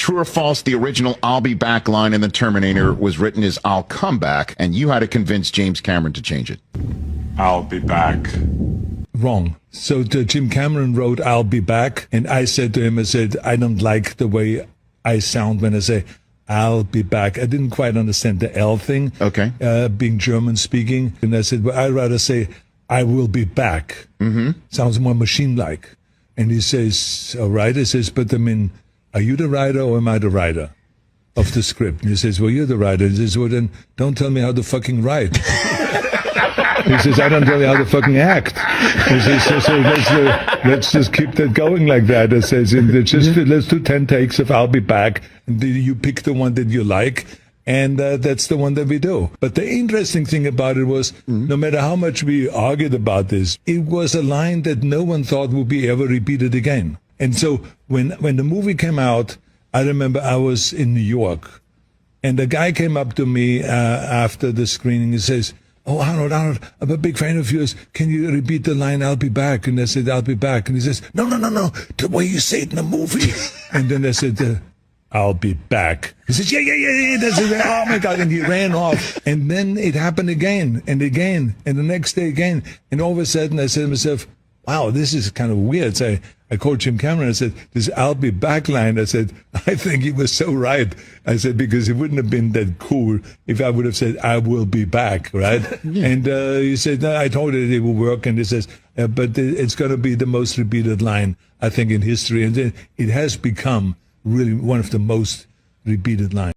true or false, the original I'll be back line in the Terminator was written as I'll come back, and you had to convince James Cameron to change it? I'll be back. Wrong. So Jim Cameron wrote I'll be back, and I said to him, I said, I don't like the way I sound when I say I'll be back. I didn't quite understand the L thing, being German speaking. And I said, well, I'd rather say I will be back. Sounds more machine-like. And he says, all right. He says, but I mean, are you the writer or am I the writer of the script? And he says, well, you're the writer. He says, well, then don't tell me how to fucking write. He says, I don't tell you how to fucking act. He says, so let's just keep that going like that. He says, let's do 10 takes of I'll be back. And you pick the one that you like. And that's the one that we do. But the interesting thing about it was, no matter how much we argued about this, it was a line that no one thought would be ever repeated again. And so when the movie came out, I remember I was in New York. And a guy came up to me after the screening and says, oh, Arnold, I'm a big fan of yours. Can you repeat the line, I'll be back? And I said, I'll be back. And he says, no, the way you say it in the movie. And then I said, I'll be back. He says, yeah. That's it. Oh, my God. And he ran off. And then it happened again and again. And the next day again. And all of a sudden, I said to myself, wow, this is kind of weird. So I called Jim Cameron. I said, this I'll be back line. I said, I think he was so right. I said, because it wouldn't have been that cool if I would have said, I will be back, right? And he said, no, I told it would work. And he says, but it's going to be the most repeated line, I think, in history. And then it has become really one of the most repeated lines.